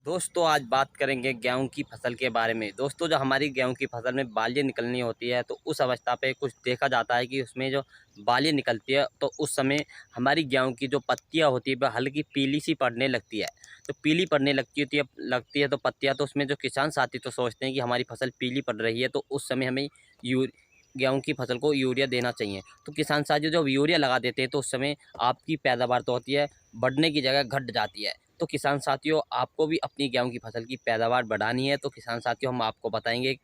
दोस्तों आज बात करेंगे गेहूं की फसल के बारे में। दोस्तों जब हमारी गेहूं की फसल में बालियाँ निकलनी होती है तो उस अवस्था पे कुछ देखा जाता है कि उसमें जो बालियाँ निकलती है तो उस समय हमारी गेहूं की जो पत्तियां होती है वह हल्की पीली सी पड़ने लगती है। तो पीली पड़ने लगती है तो पत्तियां, तो उसमें जो किसान साथी तो सोचते हैं कि हमारी फसल पीली पड़ रही है तो उस समय हमें गेहूं की फसल को यूरिया देना चाहिए। तो किसान साथी जब यूरिया लगा देते हैं तो उस समय आपकी पैदावार तो होती है, बढ़ने की जगह घट जाती है। तो किसान साथियों आपको भी अपनी गेहूं की फसल की पैदावार बढ़ानी है तो किसान साथियों हम आपको बताएंगे एक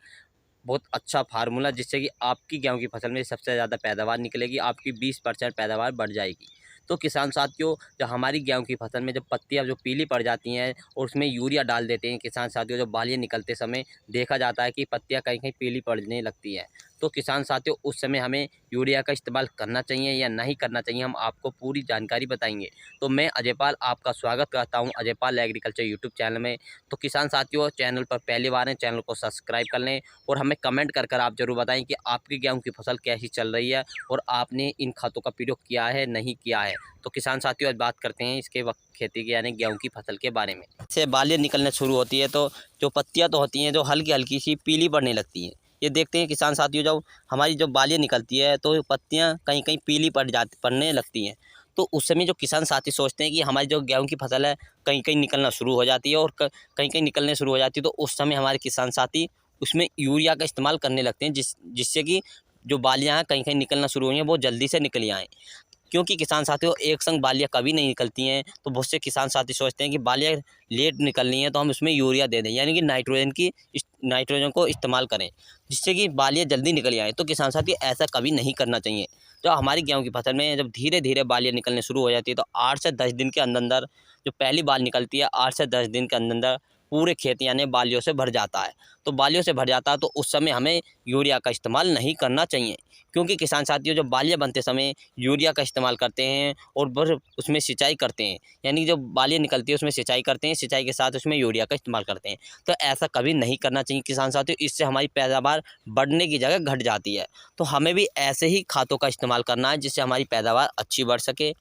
बहुत अच्छा फार्मूला, जिससे कि आपकी गेहूं की फसल में सबसे ज़्यादा पैदावार निकलेगी, आपकी 20% पैदावार बढ़ जाएगी। तो किसान साथियों जब हमारी गेहूं की फसल में जब पत्तियां जो पीली पड़ जाती हैं और उसमें यूरिया डाल देते हैं किसान साथियों, जब बालियाँ निकलते समय देखा जाता है कि पत्तियां कहीं कहीं पीली पड़ने लगती हैं। तो किसान साथियों उस समय हमें यूरिया का इस्तेमाल करना चाहिए या नहीं करना चाहिए, हम आपको पूरी जानकारी बताएंगे। तो मैं अजयपाल आपका स्वागत करता हूं अजयपाल एग्रीकल्चर यूट्यूब चैनल में। तो किसान साथियों चैनल पर पहली बार हैं, चैनल को सब्सक्राइब कर लें और हमें कमेंट कर आप ज़रूर बताएं कि आपकी गेहूं की फसल कैसी चल रही है और आपने इन खातों का प्रयोग किया है नहीं किया है। तो किसान साथियों आज बात करते हैं इसके वक्त खेती की यानी गेहूं की फसल के बारे में। से बालियाँ निकलने शुरू होती है तो जो पत्तियां तो होती हैं जो हल्की हल्की सी पीली पड़ने लगती हैं। ये देखते हैं किसान साथियों जब हमारी जो बालियाँ निकलती है तो पत्तियां कहीं कहीं पीली पड़ने लगती हैं। तो उस समय जो किसान साथी सोचते हैं कि हमारी जो गेहूं की फसल है कहीं कहीं निकलना शुरू हो जाती है और कहीं कहीं निकलने शुरू हो जाती है, तो उस समय हमारे किसान साथी उसमें यूरिया का इस्तेमाल करने लगते हैं जिससे कि जो बालियाँ हैं कहीं कहीं निकलना शुरू हुई हैं वो जल्दी से निकल आएँ। क्योंकि किसान साथियों एक संग बालियाँ कभी नहीं निकलती हैं, तो बहुत से किसान साथी सोचते हैं कि बालियाँ लेट निकलनी है तो हम उसमें यूरिया दे दें, यानी कि नाइट्रोजन को इस्तेमाल करें जिससे कि बालियाँ जल्दी निकल आएँ। तो किसान साथी ऐसा कभी नहीं करना चाहिए। तो हमारी गेहूँ की फसल में जब धीरे धीरे बालियाँ निकलने शुरू हो जाती है तो 8 से 10 दिन के अंदर अंदर जो पहली बाल निकलती है 8 से 10 दिन के अंदर अंदर पूरे खेत यानी बालियों से भर जाता है। तो बालियों से भर जाता है तो उस समय हमें यूरिया का इस्तेमाल नहीं करना चाहिए, क्योंकि किसान साथियों जो बालियाँ बनते समय यूरिया का इस्तेमाल करते हैं और फिर उसमें सिंचाई करते हैं, यानी जो बालियाँ निकलती है उसमें सिंचाई करते हैं, सिंचाई के साथ उसमें यूरिया का इस्तेमाल करते हैं। तो ऐसा कभी नहीं करना चाहिए किसान साथियों, इससे हमारी पैदावार बढ़ने की जगह घट जाती है। तो हमें भी ऐसे ही खादों का इस्तेमाल करना है जिससे हमारी पैदावार अच्छी बढ़ सके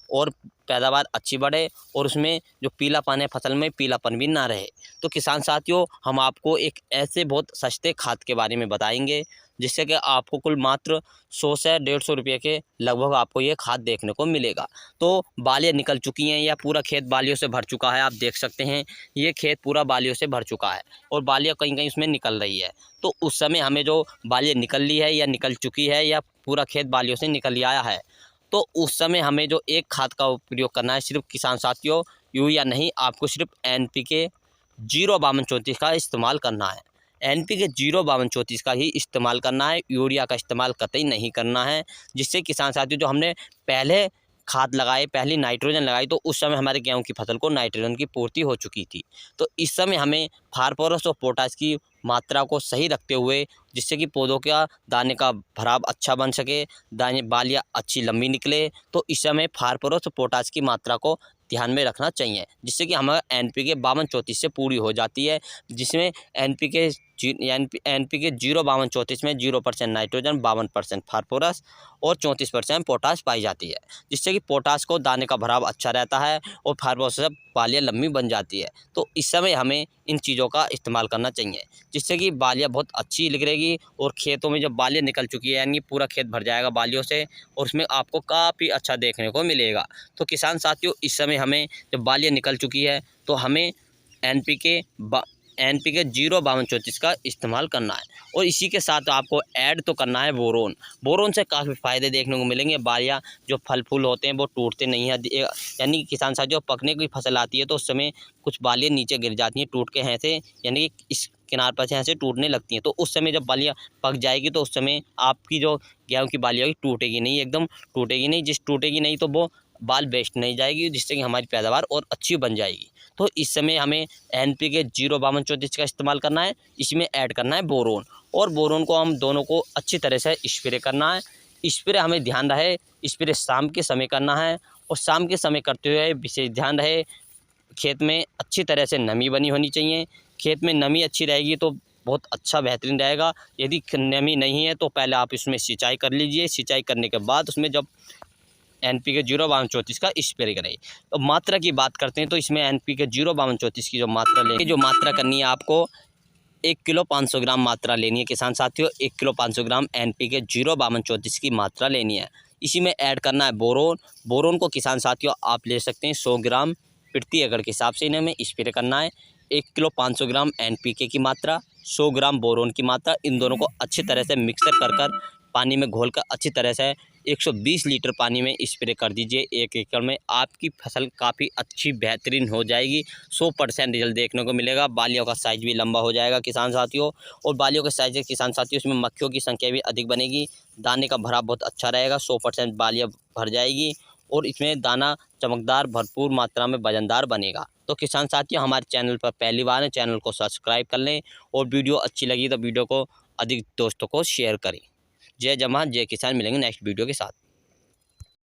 और पैदावार अच्छी बढ़े और उसमें जो पीलापन है फसल में पीलापन भी ना रहे। तो किसान साथियों हम आपको एक ऐसे बहुत सस्ते खाद के बारे में बताएंगे जिससे कि आपको कुल मात्र 100 से 150 रुपये के लगभग आपको ये खाद देखने को मिलेगा। तो बालियाँ निकल चुकी हैं या पूरा खेत बालियों से भर चुका है, आप देख सकते हैं ये खेत पूरा बालियों से भर चुका है और बालियाँ कहीं कहीं उसमें निकल रही है। तो उस समय हमें जो बालियाँ निकल ली है या निकल चुकी है या पूरा खेत बालियों से निकल आया है, तो उस समय हमें जो एक खाद का प्रयोग करना है सिर्फ किसान साथियों यूरिया नहीं, आपको सिर्फ NPK 05234 का इस्तेमाल करना है। NPK 05234 का ही इस्तेमाल करना है, यूरिया का इस्तेमाल कतई नहीं करना है। जिससे किसान साथियों जो हमने पहले खाद लगाए, पहली नाइट्रोजन लगाई, तो उस समय हमारे गेहूं की फसल को नाइट्रोजन की पूर्ति हो चुकी थी। तो इस समय हमें फास्फोरस और पोटाश की मात्रा को सही रखते हुए जिससे कि पौधों का दाने का भराव अच्छा बन सके, दाने बालियाँ अच्छी लंबी निकले, तो इस समय फास्फोरस और पोटाश की मात्रा को ध्यान में रखना चाहिए जिससे कि हमारा NPK 5234 से पूरी हो जाती है, जिसमें NPK 05234 में 0% नाइट्रोजन, 52% फास्फोरस और 34% पोटाश पाई जाती है, जिससे कि पोटाश को दाने का भराव अच्छा रहता है और फास्फोरस से बालियाँ लंबी बन जाती है। तो इस समय हमें इन चीज़ों का इस्तेमाल करना चाहिए जिससे कि बालियाँ बहुत अच्छी निकलेगी और खेतों में जब बालियाँ निकल चुकी है यानी पूरा खेत भर जाएगा बालियों से और उसमें आपको काफ़ी अच्छा देखने को मिलेगा। तो किसान साथियों इस समय हमें जब बालियाँ निकल चुकी है तो हमें NPK 05234 का इस्तेमाल करना है और इसी के साथ आपको ऐड तो करना है बोरोन। बोरोन से काफ़ी फ़ायदे देखने को मिलेंगे, बालियाँ जो फल फूल होते हैं वो टूटते नहीं हैं, यानी कि किसान साथ जो पकने की फसल आती है तो उस समय कुछ बालियाँ नीचे गिर जाती हैं टूट के, हैं से यानी कि इस किनार पर से यहाँ से टूटने लगती हैं। तो उस समय जब बालियाँ पक जाएगी तो उस समय आपकी जो गेहूँ की बालियाँ होगी टूटेगी नहीं, एकदम टूटेगी नहीं, जिस टूटेगी नहीं तो वो बाल वेस्ट नहीं जाएगी, जिससे कि हमारी पैदावार और अच्छी बन जाएगी। तो इस समय हमें NPK 05234 का इस्तेमाल करना है, इसमें ऐड करना है बोरोन और बोरोन को हम दोनों को अच्छी तरह से स्प्रे करना है। स्प्रे हमें ध्यान रहे स्प्रे शाम के समय करना है और शाम के समय करते हुए विशेष ध्यान रहे खेत में अच्छी तरह से नमी बनी होनी चाहिए। खेत में नमी अच्छी रहेगी तो बहुत अच्छा बेहतरीन रहेगा। यदि नमी नहीं है तो पहले आप इसमें सिंचाई कर लीजिए, सिंचाई करने के बाद उसमें जब NPK 05234 का स्प्रे करें। तो मात्रा की बात करते हैं तो इसमें NPK 05234 की जो मात्रा लेंगे, जो मात्रा करनी है आपको 1 किलो 500 ग्राम मात्रा लेनी है किसान साथियों। 1 किलो 500 ग्राम NPK 05234 की मात्रा लेनी है। इसी में ऐड करना है बोरोन। बोरोन को किसान साथियों आप ले सकते हैं 100 ग्राम प्रति एकड़ के हिसाब से इन्हें हमें स्प्रे करना है। 1 किलो 500 ग्राम NPK की मात्रा, 100 ग्राम बोरोन की मात्रा, इन दोनों को अच्छी तरह से मिक्सर कर पानी में घोलकर अच्छी तरह से 120 लीटर पानी में स्प्रे कर दीजिए 1 एकड़ में। आपकी फसल काफ़ी अच्छी बेहतरीन हो जाएगी, 100% रिजल्ट देखने को मिलेगा। बालियों का साइज भी लंबा हो जाएगा किसान साथियों, और बालियों के साइज के किसान साथियों इसमें मक्खियों की संख्या भी अधिक बनेगी। दाने का भरा बहुत अच्छा रहेगा, 100% बालियाँ भर जाएगी और इसमें दाना चमकदार भरपूर मात्रा में वजनदार बनेगा। तो किसान साथियों हमारे चैनल पर पहली बार है, चैनल को सब्सक्राइब कर लें और वीडियो अच्छी लगी तो वीडियो को अधिक दोस्तों को शेयर करें। जय जवान जय किसान, मिलेंगे नेक्स्ट वीडियो के साथ।